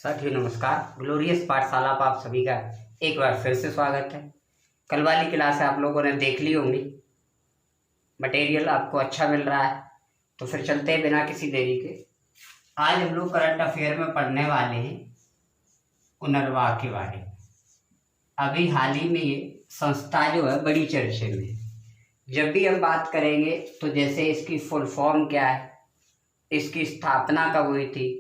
साथियों नमस्कार। ग्लोरियस पाठशाला पर आप सभी का एक बार फिर से स्वागत है। कल वाली क्लास आप लोगों ने देख ली होंगी, मटेरियल आपको अच्छा मिल रहा है, तो फिर चलते हैं बिना किसी देरी के। आज हम लोग करंट अफेयर में पढ़ने वाले हैं उनरवा के बारे में। अभी हाल ही में ये संस्था जो है बड़ी चर्चे में है। जब भी हम बात करेंगे तो जैसे इसकी फुल फॉर्म क्या है, इसकी स्थापना कब हुई थी,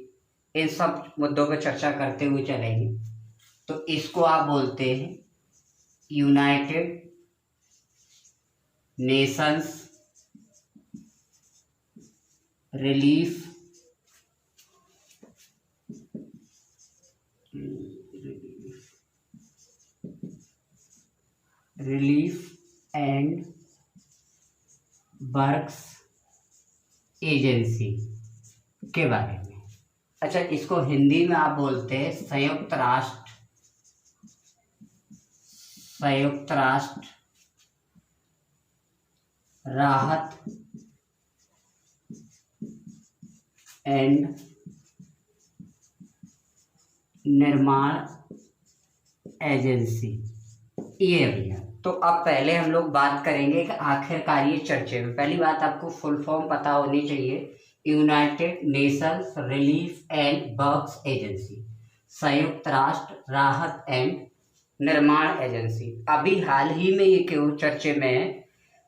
इन सब मुद्दों पर चर्चा करते हुए चलेंगे। तो इसको आप बोलते हैं United Nations relief and Works agency के बारे में। अच्छा, इसको हिंदी में आप बोलते हैं संयुक्त राष्ट्र राहत एंड निर्माण एजेंसी। ये भैया, तो अब पहले हम लोग बात करेंगे कि आखिरकार ये चर्चे में, पहली बात आपको फुल फॉर्म पता होनी चाहिए। United Nations relief and Works agency, संयुक्त राष्ट्र राहत एंड निर्माण एजेंसी। अभी हाल ही में ये क्यों चर्चे में है,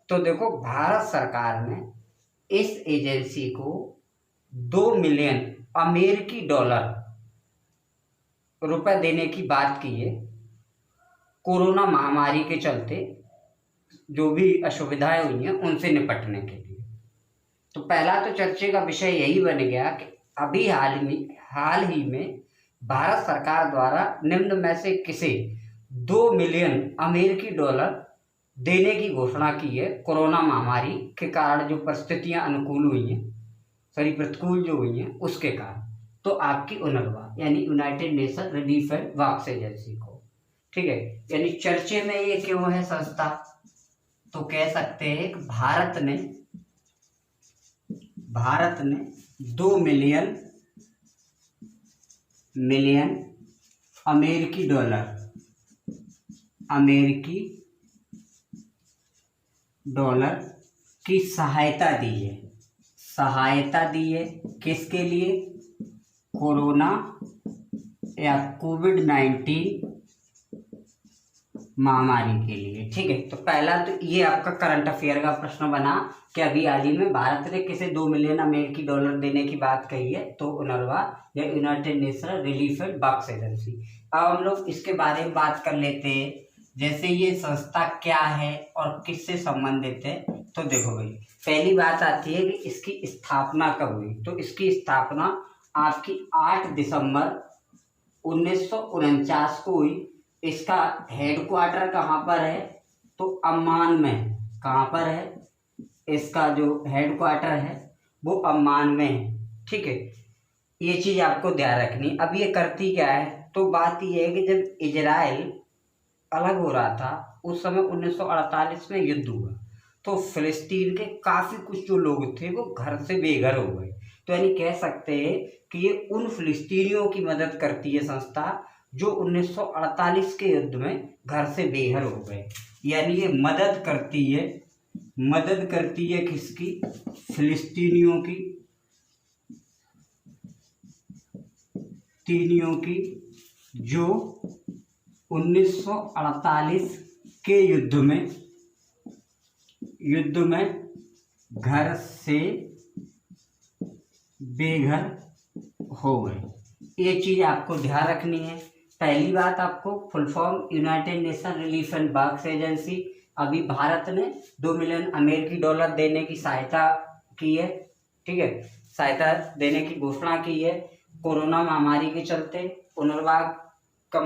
तो देखो भारत सरकार ने इस एजेंसी को 2 मिलियन अमेरिकी डॉलर रुपए देने की बात की है। कोरोना महामारी के चलते जो भी असुविधाएं हुई हैं उनसे निपटने के लिए। तो पहला तो चर्चे का विषय यही बन गया कि अभी हाल ही में भारत सरकार द्वारा निम्न में से किसे 2 मिलियन अमेरिकी डॉलर देने की घोषणा की है। कोरोना महामारी के कारण जो परिस्थितियां अनुकूल हुई हैं, प्रतिकूल जो हुई हैं उसके कारण, तो आपकी उनरवा यानी United Nation Relief and Works Agency को, ठीक है, यानी चर्चे में ये क्यों है संस्था, तो कह सकते हैं कि भारत ने 2 मिलियन अमेरिकी डॉलर की सहायता दी है। किसके लिए? कोरोना या कोविड-19 महामारी के लिए, ठीक है। तो पहला तो ये आपका करंट अफेयर का प्रश्न बना कि अभी हाल ही में भारत ने किसे 2 मिलियन अमेरिकी डॉलर देने की बात कही है, तो उनरवा या United Nation Relief and Works agency. अब हम लोग इसके बारे में बात कर लेते हैं, जैसे ये संस्था क्या है और किससे संबंधित है। तो देखो भाई, पहली बात आती है कि इसकी स्थापना कब हुई। तो इसकी स्थापना आपकी 8 दिसंबर 1949 को हुई। इसका हेडक्वार्टर कहाँ पर है, तो अम्मान में। कहाँ पर है? इसका जो हेडक्वार्टर है वो अम्मान में है, ठीक है। ये चीज़ आपको ध्यान रखनी। अब ये करती क्या है, तो बात ये है कि जब इजराइल अलग हो रहा था उस समय 1948 में युद्ध हुआ, तो फिलिस्तीन के काफ़ी कुछ जो लोग थे वो घर से बेघर हो गए। तो यानी कह सकते हैं कि ये उन फिलिस्तीनियों की मदद करती है संस्था जो 1948 के युद्ध में घर से बेघर हो गए। यानी ये मदद करती है किसकी? फिलिस्तीनियों की जो 1948 के युद्ध में घर से बेघर हो गए। ये चीज आपको ध्यान रखनी है। पहली बात आपको full form United Nation Relief and Works agency. अभी भारत ने 2 मिलियन अमेरिकी डॉलर देने की सहायता की है, ठीक है, सहायता देने की घोषणा की है। कोरोना महामारी के चलते उनरवा का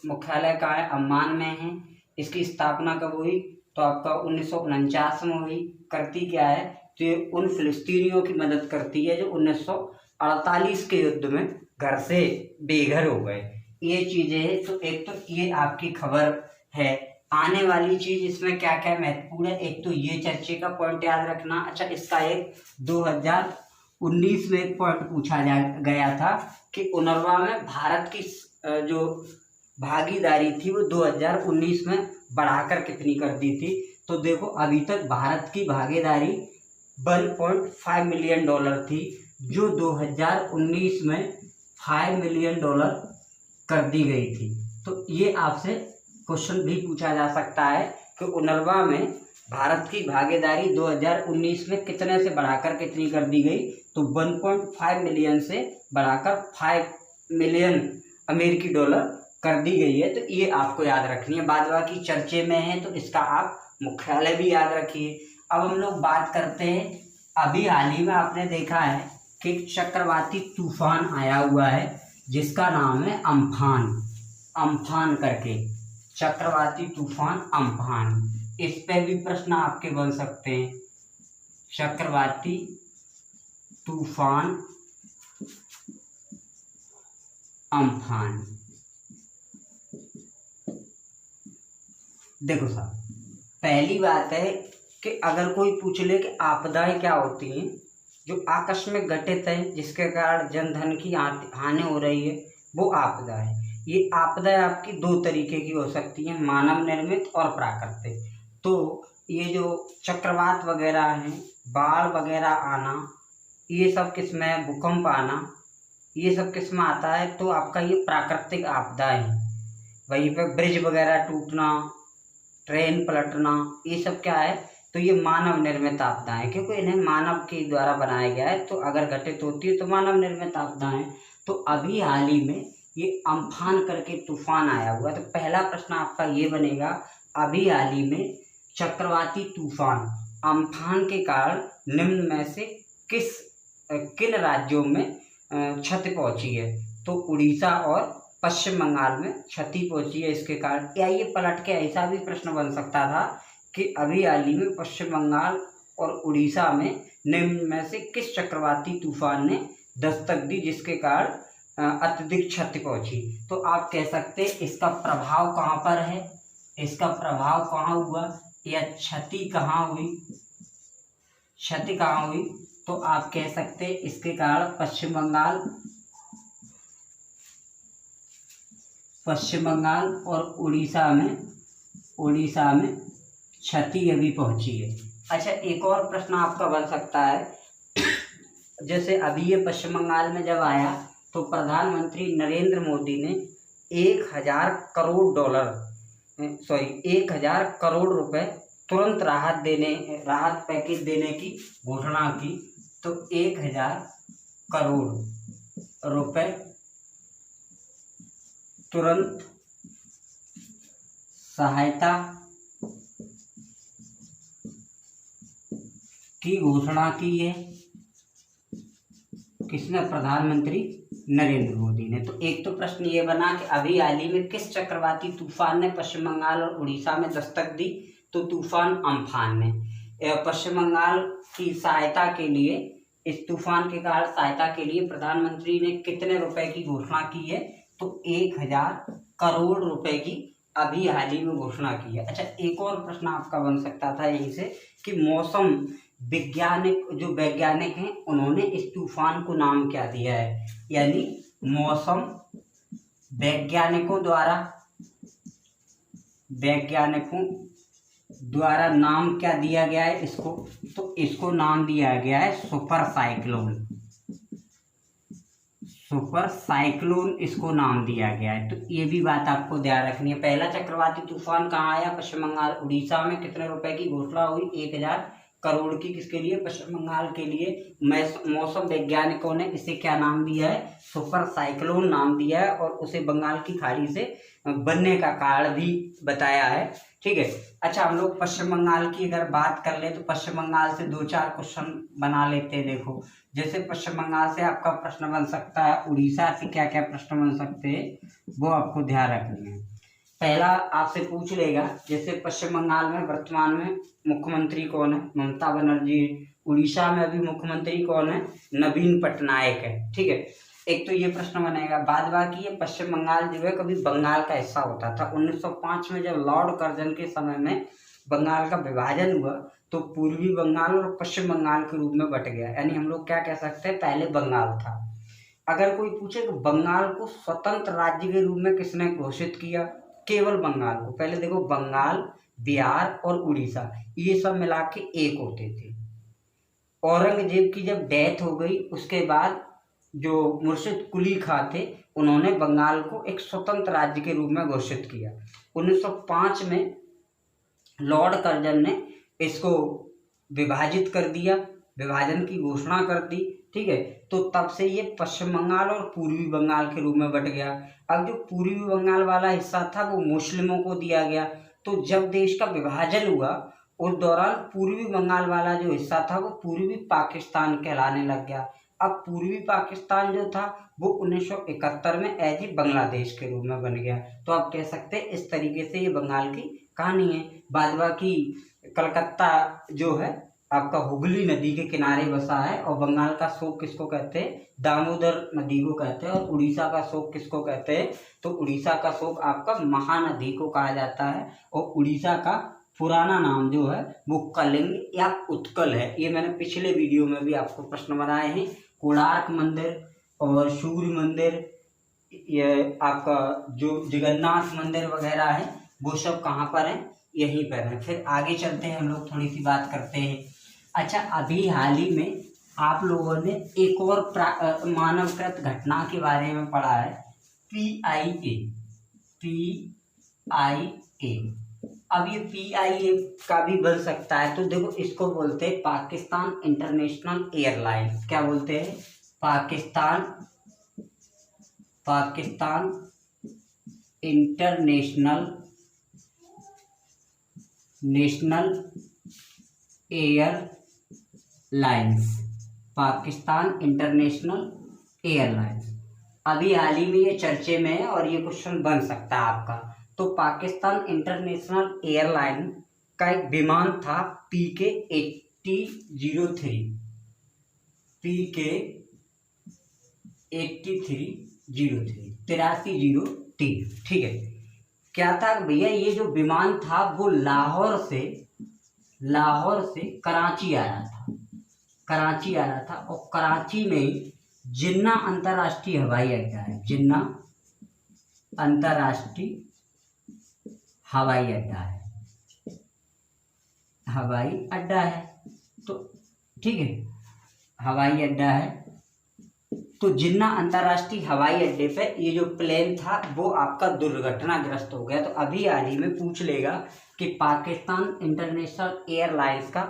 मुख्यालय कहाँ है? अम्मान में है। इसकी स्थापना कब हुई, तो आपका 1949 में हुई। करती क्या है, तो ये उन फिलिस्तीनियों की मदद करती है जो 1948 के युद्ध में घर से बेघर हो गए। ये चीजें हैं। तो एक तो ये आपकी खबर है। आने वाली चीज इसमें क्या क्या महत्वपूर्ण है, एक तो ये चर्चे का पॉइंट याद रखना। अच्छा, इसका एक 19 में एक पॉइंट पूछा गया था कि UNRWA में भारत की जो भागीदारी थी वो 2019 में बढ़ाकर कितनी कर दी थी। तो देखो अभी तक भारत की भागीदारी $1.5 मिलियन थी, जो 2019 में $5 मिलियन कर दी गई थी। तो ये आपसे क्वेश्चन भी पूछा जा सकता है कि UNRWA में भारत की भागीदारी 2019 में कितने से बढ़ाकर कितनी कर दी गई। तो 1.5 मिलियन से बढ़ाकर $5 मिलियन अमेरिकी डॉलर कर दी गई है। तो ये आपको याद रखनी है, बाद बाकी चर्चे में है तो इसका आप मुख्यालय भी याद रखिए। अब हम लोग बात करते हैं, अभी हाल ही में आपने देखा है कि चक्रवाती तूफान आया हुआ है जिसका नाम है अम्फान। अम्फान करके चक्रवाती तूफान अम्फान, इस पे भी प्रश्न आपके बन सकते हैं। चक्रवाती तूफान अम्फान, देखो साहब, पहली बात है कि अगर कोई पूछ ले कि आपदाएं क्या होती हैं, जो आकस्मिक घटित है जिसके कारण जन धन की हानि हो रही है, वो आपदा है। ये आपदाएं आपकी दो तरीके की हो सकती हैं, मानव निर्मित और प्राकृतिक। तो ये जो चक्रवात वगैरह हैं, बाढ़ वगैरह आना, ये सब किसमें, भूकंप आना, ये सब किसमें आता है, तो आपका ये प्राकृतिक आपदा है। वहीं पे ब्रिज वगैरह टूटना, ट्रेन पलटना, ये सब क्या है, तो ये मानव निर्मित आपदा है, क्योंकि इन्हें मानव के द्वारा बनाया गया है। तो अगर घटित होती है तो मानव निर्मित आपदा है। तो अभी हाल ही में ये अम्फान करके तूफान आया हुआ है। तो पहला प्रश्न आपका ये बनेगा, अभी हाल ही में चक्रवाती तूफान अम्फान के कारण निम्न में से किन राज्यों में क्षति पहुंची है। तो उड़ीसा और पश्चिम बंगाल में क्षति पहुंची है इसके कारण। या ये पलट के ऐसा भी प्रश्न बन सकता था कि अभी हाल ही में पश्चिम बंगाल और उड़ीसा में निम्न में से किस चक्रवाती तूफान ने दस्तक दी जिसके कारण अत्यधिक क्षति पहुंची। तो आप कह सकते हैं इसका प्रभाव कहाँ पर है, इसका प्रभाव कहाँ हुआ या क्षति कहाँ हुई, क्षति कहाँ हुई। तो आप कह सकते हैं इसके कारण पश्चिम बंगाल और उड़ीसा में क्षति अभी पहुंची है। अच्छा, एक और प्रश्न आपका बन सकता है, जैसे अभी ये पश्चिम बंगाल में जब आया तो प्रधानमंत्री नरेंद्र मोदी ने 1000 करोड़ रुपए तुरंत राहत पैकेज देने की घोषणा की। तो 1000 करोड़ रुपए तुरंत सहायता की घोषणा की है किसने, प्रधानमंत्री नरेंद्र मोदी ने। तो एक तो प्रश्न ये बना कि अभी हाल ही में किस चक्रवाती तूफान ने पश्चिम बंगाल और उड़ीसा में दस्तक दी। तो तूफान अम्फान ने। पश्चिम बंगाल की सहायता के लिए, इस तूफान के कारण सहायता के लिए प्रधानमंत्री ने कितने रुपए की घोषणा की है। तो 1000 करोड़ रुपए की अभी हाल ही में घोषणा की है। अच्छा, एक और प्रश्न आपका बन सकता था यहीं से कि मौसम वैज्ञानिक हैं उन्होंने इस तूफान को नाम क्या दिया है, यानी मौसम वैज्ञानिकों द्वारा नाम क्या दिया गया है इसको। तो इसको नाम दिया गया है सुपर साइक्लोन इसको नाम दिया गया है। तो ये भी बात आपको ध्यान रखनी है। पहला चक्रवाती तूफान कहाँ आया, पश्चिम बंगाल उड़ीसा में। कितने रुपए की घोषणा हुई, 1000 करोड़ की। किसके लिए, पश्चिम बंगाल के लिए। मौसम वैज्ञानिकों ने इसे क्या नाम दिया है, सुपर साइक्लोन नाम दिया है, और उसे बंगाल की खाड़ी से बनने का कारण भी बताया है। ठीक है। अच्छा, हम लोग पश्चिम बंगाल की अगर बात कर ले तो पश्चिम बंगाल से 2-4 क्वेश्चन बना लेते हैं। देखो, जैसे पश्चिम बंगाल से आपका प्रश्न बन सकता है, उड़ीसा से क्या क्या प्रश्न बन सकते हैं वो आपको ध्यान रखना है। पहला आपसे पूछ लेगा, जैसे पश्चिम बंगाल में वर्तमान में मुख्यमंत्री कौन है, ममता बनर्जी। उड़ीसा में अभी मुख्यमंत्री कौन है, नवीन पटनायक है। ठीक है, एक तो ये प्रश्न बनेगा। बाद बाकी ये पश्चिम बंगाल जो है कभी बंगाल का हिस्सा होता था। 1905 में जब लॉर्ड कर्जन के समय में बंगाल का विभाजन हुआ तो पूर्वी बंगाल और पश्चिम बंगाल के रूप में बट गया। यानी हम लोग क्या कह सकते हैं, पहले बंगाल था। अगर कोई पूछे कि बंगाल को स्वतंत्र राज्य के रूप में किसने घोषित किया, केवल बंगाल को। पहले देखो, बंगाल, बिहार और उड़ीसा ये सब मिला के एक होते थे। औरंगजेब की जब डेथ हो गई उसके बाद जो मुर्शिद कुली खां थे, उन्होंने बंगाल को एक स्वतंत्र राज्य के रूप में घोषित किया। 1905 में लॉर्ड कर्जन ने इसको विभाजित कर दिया, विभाजन की घोषणा कर दी। ठीक है, तो तब से ये पश्चिम बंगाल और पूर्वी बंगाल के रूप में बट गया। अब जो पूर्वी बंगाल वाला हिस्सा था वो मुस्लिमों को दिया गया। तो जब देश का विभाजन हुआ उस दौरान पूर्वी बंगाल वाला जो हिस्सा था वो पूर्वी पाकिस्तान कहलाने लग गया। अब पूर्वी पाकिस्तान जो था वो 1971 में एज ए बांग्लादेश के रूप में बन गया। तो आप कह सकते हैं इस तरीके से ये बंगाल की कहानी है। बाद बाकी कलकत्ता जो है आपका हुगली नदी के किनारे बसा है, और बंगाल का शोक किसको कहते हैं, दामोदर नदी को कहते हैं। और उड़ीसा का शोक किसको कहते हैं, तो उड़ीसा का शोक आपका महानदी को कहा जाता है। और उड़ीसा का पुराना नाम जो है वो कलिंग या उत्कल है। ये मैंने पिछले वीडियो में भी आपको प्रश्न बनाए हैं। कोणार्क मंदिर और सूर्य मंदिर, ये आपका जो जगन्नाथ मंदिर वगैरह है वो सब कहाँ पर है, यहीं पर है। फिर आगे चलते हैं, हम लोग थोड़ी सी बात करते हैं। अच्छा, अभी हाल ही में आप लोगों ने एक और मानवकृत घटना के बारे में पढ़ा है, PIA। अब ये PIA का भी बन सकता है। तो देखो, इसको बोलते हैं पाकिस्तान इंटरनेशनल एयरलाइंस। क्या बोलते हैं, Pakistan international airlines, Pakistan international airlines. अभी हाल ही में ये चर्चे में है और ये क्वेश्चन बन सकता है आपका। तो पाकिस्तान इंटरनेशनल एयरलाइन का एक विमान था PK-8003, PK-8303। ठीक है, क्या था भैया, ये जो विमान था वो लाहौर से कराची आ रहा था। और कराची में जिन्ना अंतर्राष्ट्रीय हवाई अड्डा है, जिन्ना अंतर्राष्ट्रीय हवाई अड्डा है। तो ठीक है, हवाई अड्डा है। तो जिन्ना अंतर्राष्ट्रीय हवाई अड्डे पे ये जो प्लेन था वो आपका दुर्घटनाग्रस्त हो गया। तो अभी हाल ही में पूछ लेगा कि पाकिस्तान इंटरनेशनल एयरलाइंस का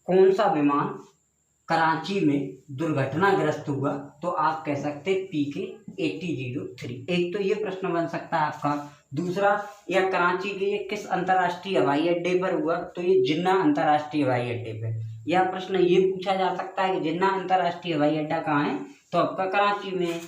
कौन सा विमान कराची में दुर्घटनाग्रस्त हुआ, तो आप कह सकते PK-8003। एक तो ये प्रश्न बन सकता है आपका। दूसरा, यह कराची के ये किस अंतर्राष्ट्रीय हवाई अड्डे पर हुआ, तो ये जिन्ना अंतर्राष्ट्रीय हवाई अड्डे पर। यह प्रश्न ये पूछा जा सकता है कि जिन्ना अंतर्राष्ट्रीय हवाई अड्डा कहाँ है, तो आपका कराची में।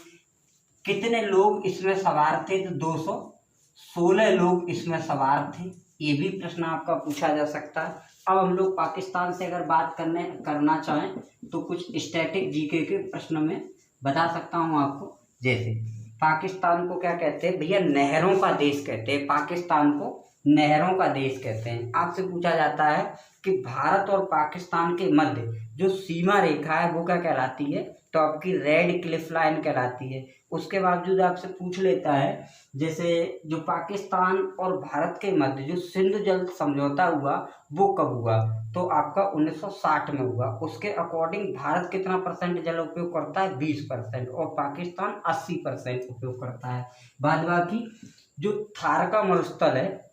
कितने लोग इसमें सवार थे, तो 216 लोग इसमें सवार थे। ये भी प्रश्न आपका पूछा जा सकता है। अब हम लोग पाकिस्तान से अगर बात करना चाहें तो कुछ स्टैटिक जीके के प्रश्न में बता सकता हूँ आपको। जैसे पाकिस्तान को क्या कहते हैं भैया, नहरों का देश कहते हैं। पाकिस्तान को नहरों का देश कहते हैं। आपसे पूछा जाता है कि भारत और पाकिस्तान के मध्य जो सीमा रेखा है वो क्या कहलाती है, तो आपकी रेड क्लिफ लाइन कहलाती है। उसके बावजूद आपसे पूछ लेता है, जैसे जो पाकिस्तान और भारत के मध्य जो सिंधु जल समझौता हुआ वो कब हुआ, तो आपका 1960 में हुआ। उसके अकॉर्डिंग भारत कितना % जल उपयोग करता है, 20%, और पाकिस्तान 80% उपयोग करता है। बाद बाकी जो थार का मरुस्थल है,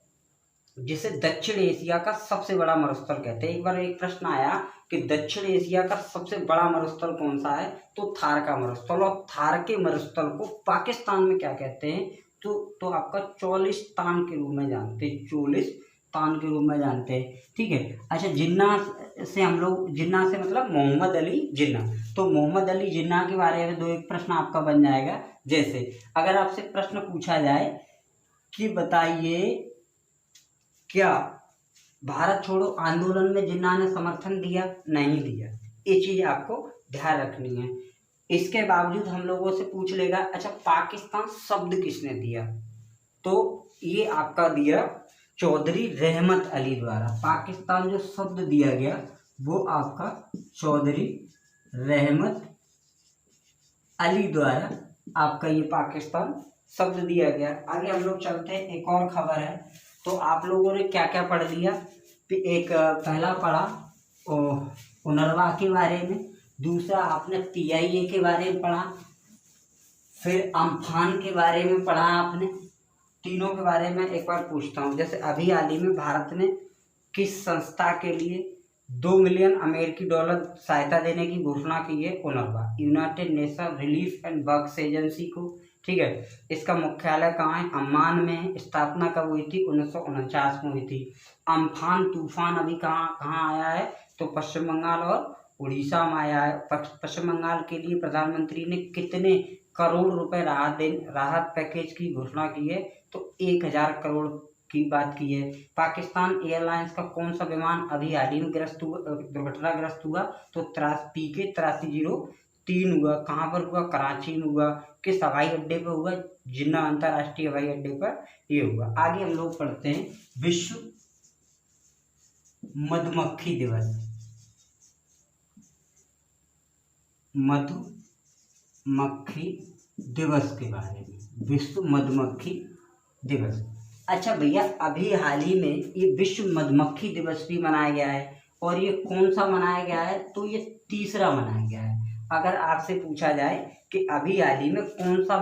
जिसे दक्षिण एशिया का सबसे बड़ा मरुस्थल कहते हैं। एक बार एक प्रश्न आया कि दक्षिण एशिया का सबसे बड़ा मरुस्थल कौन सा है, तो थार का मरुस्थल। और थार के मरुस्थल को पाकिस्तान में क्या कहते हैं, तो आपका चोलिस्तान के रूप में जानते हैं, चोलिस्तान के रूप में जानते हैं। ठीक है। अच्छा, जिन्ना से हम लोग, जिन्ना से मतलब मोहम्मद अली जिन्ना, तो मोहम्मद अली जिन्ना के बारे में 2-1 प्रश्न आपका बन जाएगा। जैसे अगर आपसे प्रश्न पूछा जाए कि बताइए, क्या भारत छोड़ो आंदोलन में जिन्ना ने समर्थन दिया, नहीं दिया। ये चीज आपको ध्यान रखनी है। इसके बावजूद हम लोगों से पूछ लेगा, अच्छा पाकिस्तान शब्द किसने दिया, तो ये आपका दिया चौधरी रहमत अली द्वारा। पाकिस्तान जो शब्द दिया गया वो आपका चौधरी रहमत अली द्वारा आपका ये पाकिस्तान शब्द दिया गया। आगे हम लोग चलते हैं, एक और खबर है। तो आप लोगों ने क्या क्या पढ़ लिया? एक पहला पढ़ा उनरवा के बारे में, दूसरा आपने PIA के बारे में पढ़ा, फिर अम्फान के बारे में पढ़ा आपने। तीनों के बारे में एक बार पूछता हूँ। जैसे अभी हाल ही में भारत ने किस संस्था के लिए 2 मिलियन अमेरिकी डॉलर सहायता देने की घोषणा की है? उनरवा, United Nation Relief and Works Agency को। ठीक है, इसका मुख्यालय कहाँ है? अम्मान में है। स्थापना कब हुई थी? 1949 में हुई थी। अम्फान तूफान अभी कहाँ आया है? तो पश्चिम बंगाल और उड़ीसा में आया है। पश्चिम बंगाल के लिए प्रधानमंत्री ने कितने करोड़ रुपए राहत पैकेज की घोषणा की है? तो 1000 करोड़ की बात की है। पाकिस्तान एयरलाइंस का कौन सा विमान अभी हाल ही में दुर्घटनाग्रस्त हुआ? तो PK 8303 हुआ। कहाँ पर हुआ? कराची में हुआ। किस हवाई अड्डे पर हुआ? जिन्ना अंतर्राष्ट्रीय हवाई अड्डे पर ये हुआ। आगे हम लोग पढ़ते हैं विश्व मधुमक्खी दिवस। मधुमक्खी दिवस के बारे में, विश्व मधुमक्खी दिवस। अच्छा भैया, अभी हाल ही में ये विश्व मधुमक्खी दिवस भी मनाया गया है, और ये कौन सा मनाया गया है? तो ये तीसरा मनाया गया है। अगर आपसे पूछा जाए कि अभी हाल ही में कौन सा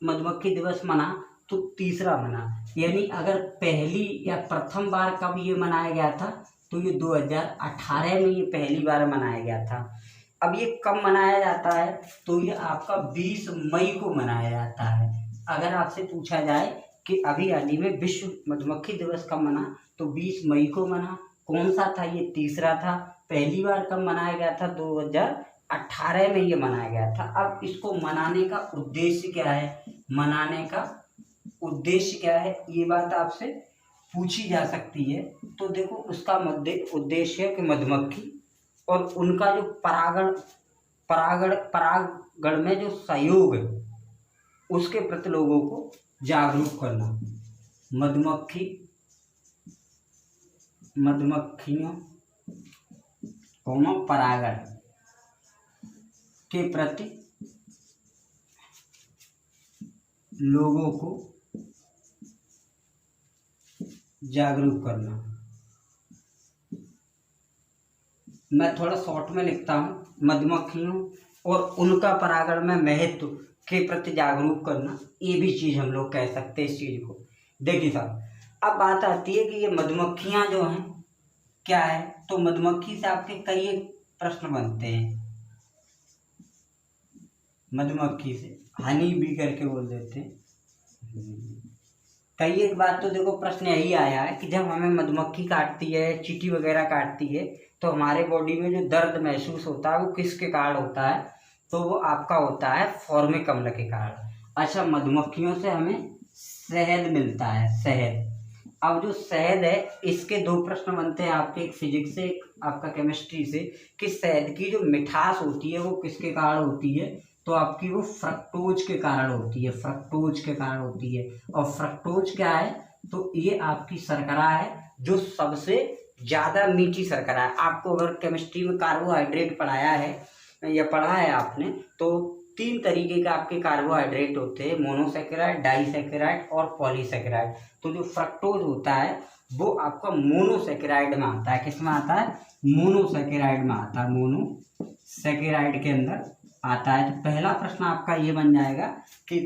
मधुमक्खी दिवस मना, तो तीसरा मना। यानी अगर पहली या प्रथम बार कब ये मनाया गया था, तो ये 2018 में ये पहली बार मनाया गया था। अब ये कब मनाया जाता है? तो ये आपका 20 मई को मनाया जाता है। अगर आपसे पूछा जाए कि अभी हाल ही में विश्व मधुमक्खी दिवस कब मना, तो 20 मई को मना। कौन सा था? ये तीसरा था। पहली बार कब मनाया गया था? 2018 में ये मनाया गया था। अब इसको मनाने का उद्देश्य क्या है? मनाने का उद्देश्य क्या है, ये बात आपसे पूछी जा सकती है। तो देखो, उसका उद्देश्य है कि मधुमक्खी और उनका जो परागण में जो सहयोग है उसके प्रति लोगों को जागरूक करना। मधुमक्खियों परागण के प्रति लोगों को जागरूक करना। मैं थोड़ा शॉर्ट में लिखता हूँ, मधुमक्खियों और उनका परागण में महत्व के प्रति जागरूक करना, ये भी चीज़ हम लोग कह सकते हैं इस चीज़ को। देखिए साहब, अब बात आती है कि ये मधुमक्खियाँ जो हैं क्या है, तो मधुमक्खी से आपके कई एक प्रश्न बनते हैं। मधुमक्खी से हनी भी करके बोल देते हैं। कई एक बात तो देखो, प्रश्न यही आया है कि जब हमें मधुमक्खी काटती है, चींटी वगैरह काटती है, तो हमारे बॉडी में जो दर्द महसूस होता है वो किसके कारण होता है? तो वो आपका होता है फॉर्मिक अम्ल के कारण। अच्छा, मधुमक्खियों से हमें शहद मिलता है, शहद। अब जो शहद है, इसके 2 प्रश्न बनते हैं आपके, एक फिजिक्स से, एक आपका केमिस्ट्री से, कि शहद की जो मिठास होती है वो किसके कारण होती है? तो आपकी वो फ्रक्टोज के कारण होती है, फ्रक्टोज के कारण होती है। और फ्रक्टोज क्या है? तो ये आपकी शर्करा है जो सबसे ज़्यादा मीठी शर्करा है। आपको अगर केमिस्ट्री में कार्बोहाइड्रेट पढ़ाया है या पढ़ा है आपने, तो 3 तरीके के आपके कार्बोहाइड्रेट होते हैं, मोनोसैकेराइड, डाइसैकेराइड और पॉलीसैकेराइड। तो जो फ्रक्टोज होता है वो आपका मोनोसैकेराइड में आता है। किस में आता है? मोनोसैकेराइड में आता है, मोनोसैकेराइड के अंदर आता है। तो पहला प्रश्न आपका ये बन जाएगा कि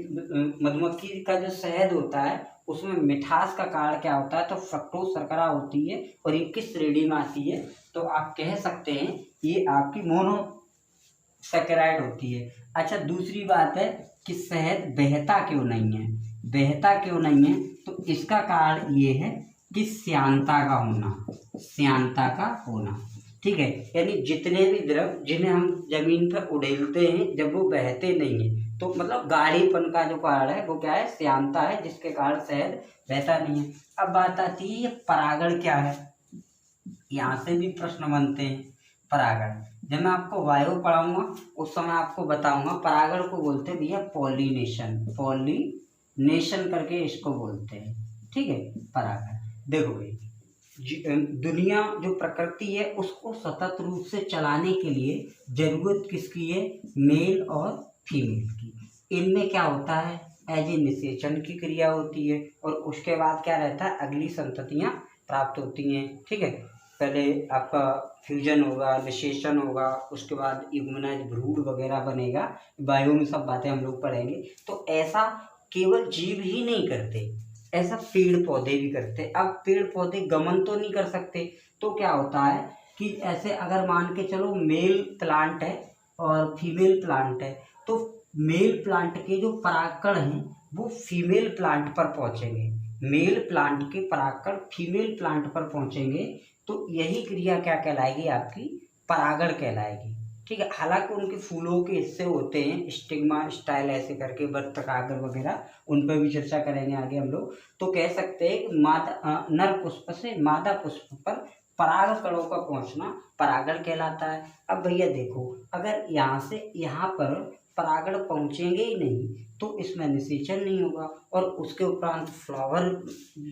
मधुमक्खी का जो शहद होता है उसमें मिठास का कारण क्या होता है? तो फ्रक्टोज शर्करा होती है, और ये किस श्रेणी में आती है? तो आप कह सकते हैं ये आपकी मोनोसैकेराइड होती है। अच्छा, दूसरी बात है कि शहद बहता क्यों नहीं है? बहता क्यों नहीं है? तो इसका कारण ये है कि श्यानता का होना, श्यानता का होना। ठीक है, यानी जितने भी द्रव जिन्हें हम जमीन पर उड़ेलते हैं, जब वो बहते नहीं है, तो मतलब गाढ़ीपन का जो कारण है वो क्या है? श्यानता है, जिसके कारण शहद बहता नहीं है। अब बात आती है ये परागण क्या है, यहाँ से भी प्रश्न बनते हैं। परागण जब मैं आपको वायु पढ़ाऊंगा उस समय आपको बताऊंगा। परागण को बोलते हैं भैया पॉलिनेशन, पॉलिनेशन करके इसको बोलते हैं। ठीक है। परागण देखो भाई, दुनिया जो प्रकृति है उसको सतत रूप से चलाने के लिए जरूरत किसकी है, मेल और फीमेल की। इनमें क्या होता है, एज ए निषेचन की क्रिया होती है और उसके बाद क्या रहता है, अगली संततियां प्राप्त होती हैं। ठीक है, पहले आपका फ्यूजन होगा, निषेचन होगा, उसके बाद युग्मनज भ्रूण वगैरह बनेगा, बायो में सब बातें हम लोग पढ़ेंगे। तो ऐसा केवल जीव ही नहीं करते, ऐसा पेड़ पौधे भी करते। अब पेड़ पौधे गमन तो नहीं कर सकते, तो क्या होता है कि ऐसे अगर मान के चलो मेल प्लांट है और फीमेल प्लांट है, तो मेल प्लांट के जो परागकण हैं वो फीमेल प्लांट पर पहुंचेंगे, मेल प्लांट के परागकण फीमेल प्लांट पर पहुंचेंगे, तो यही क्रिया क्या कहलाएगी, आपकी परागण कहलाएगी। ठीक है, हालांकि उनके फूलों के हिस्से होते हैं, स्टिग्मा स्टाइल ऐसे करके, वर्तकाग्र वगैरह, उन पर भी चर्चा करेंगे आगे हम लोग। तो कह सकते हैं कि नर पुष्प से मादा पुष्प पर पराग कणों का पहुंचना परागण कहलाता है। अब भैया देखो, अगर यहाँ से यहाँ पर परागण पहुंचेंगे ही नहीं तो इसमें निषेचन नहीं होगा और उसके उपरांत फ्लावर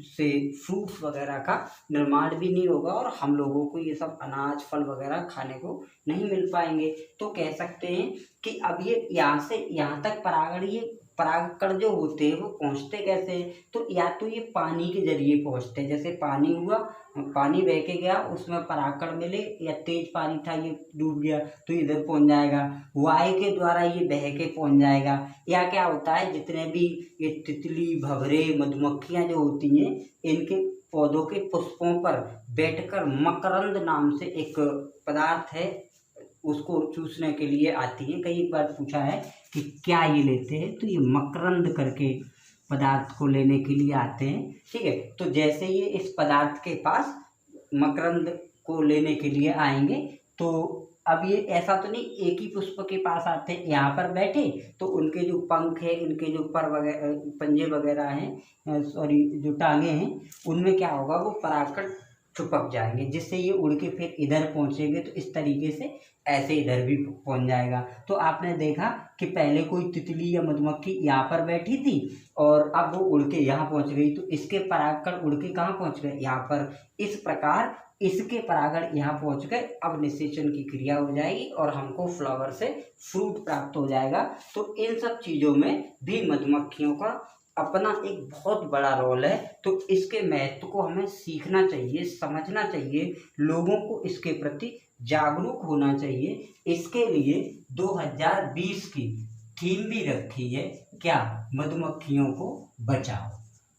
से फ्रूट्स वगैरह का निर्माण भी नहीं होगा और हम लोगों को ये सब अनाज फल वगैरह खाने को नहीं मिल पाएंगे। तो कह सकते हैं कि अब ये यहाँ से यहाँ तक परागण, ये परागकण जो होते हैं वो पहुँचते कैसे हैं, तो या तो ये पानी के जरिए पहुँचते हैं, जैसे पानी हुआ, पानी बह के गया, उसमें परागकण मिले, या तेज पानी था ये डूब गया तो इधर पहुँच जाएगा, वायु के द्वारा ये बह के पहुँच जाएगा। या क्या होता है, जितने भी ये तितली भंवरे मधुमक्खियाँ जो होती हैं, इनके पौधों के पुष्पों पर बैठकर मकरंद नाम से एक पदार्थ है, उसको चूसने के लिए आती है। कई बार पूछा है कि क्या ये लेते हैं, तो ये मकरंद करके पदार्थ को लेने के लिए आते हैं। ठीक है, तो जैसे ये इस पदार्थ के पास मकरंद को लेने के लिए आएंगे, तो अब ये ऐसा तो नहीं एक ही पुष्प के पास आते हैं, यहाँ पर बैठे तो उनके जो पंख है, इनके जो पर वगैरह पंजे वगैरह हैं, सॉरी जो टांगे हैं, उनमें क्या होगा, वो परागकण चिपक जाएंगे, जिससे ये उड़ के फिर इधर पहुंचेंगे। तो इस तरीके से ऐसे इधर भी पहुंच जाएगा। तो आपने देखा कि पहले कोई तितली या मधुमक्खी यहाँ पर बैठी थी और अब वो उड़ के यहाँ पहुंच गई, तो इसके परागकण उड़ के कहाँ पहुंच गए, यहाँ पर। इस प्रकार इसके परागण यहाँ पहुंच गए, अब निषेचन की क्रिया हो जाएगी और हमको फ्लावर से फ्रूट प्राप्त हो जाएगा। तो इन सब चीज़ों में भी मधुमक्खियों का अपना एक बहुत बड़ा रोल है। तो इसके महत्व को हमें सीखना चाहिए, समझना चाहिए, लोगों को इसके प्रति जागरूक होना चाहिए। इसके लिए 2020 की थीम भी रखी है, क्या, मधुमक्खियों को बचाओ।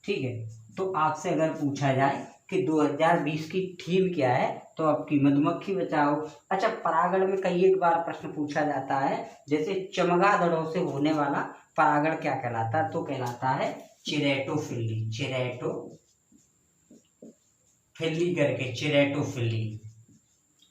ठीक है, तो आपसे अगर पूछा जाए कि 2020 की थीम क्या है, तो आपकी मधुमक्खी बचाओ। अच्छा, परागण में कई एक बार प्रश्न पूछा जाता है, जैसे चमगादड़ों से होने वाला परागण क्या कहलाता है, तो कहलाता है चिरैटोफिली, चिरैटोफिली करके चिरैटोफिली।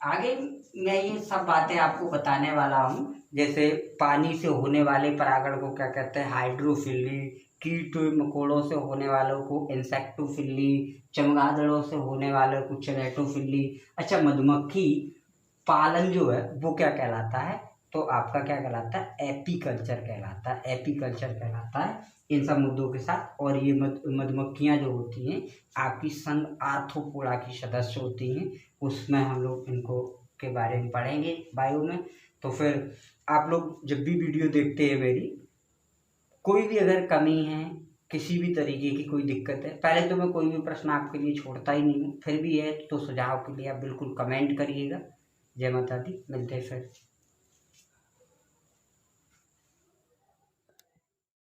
आगे मैं ये सब बातें आपको बताने वाला हूँ, जैसे पानी से होने वाले परागण को क्या कहते हैं, हाइड्रोफिली, कीट मकोड़ों से होने वालों को इंसेक्टोफिली, चमगादड़ों से होने वालों को चिरैटोफिली। अच्छा, मधुमक्खी पालन जो है वो क्या कहलाता है, तो आपका क्या कहलाता है, एपीकल्चर कहलाता है, एपीकल्चर कहलाता है इन सब मुद्दों के साथ। और ये मधुमक्खियाँ जो होती हैं आपकी संघ आर्थ्रोपोडा की सदस्य होती हैं, उसमें हम लोग इनको के बारे में पढ़ेंगे बायो में। तो फिर आप लोग जब भी वीडियो देखते हैं मेरी, कोई भी अगर कमी है, किसी भी तरीके की कोई दिक्कत है, पहले तो मैं कोई भी प्रश्न आपके लिए छोड़ता ही नहीं हूँ, फिर भी है तो सुझाव के लिए आप बिल्कुल कमेंट करिएगा। जय माता दी, मिलते हैं फिर।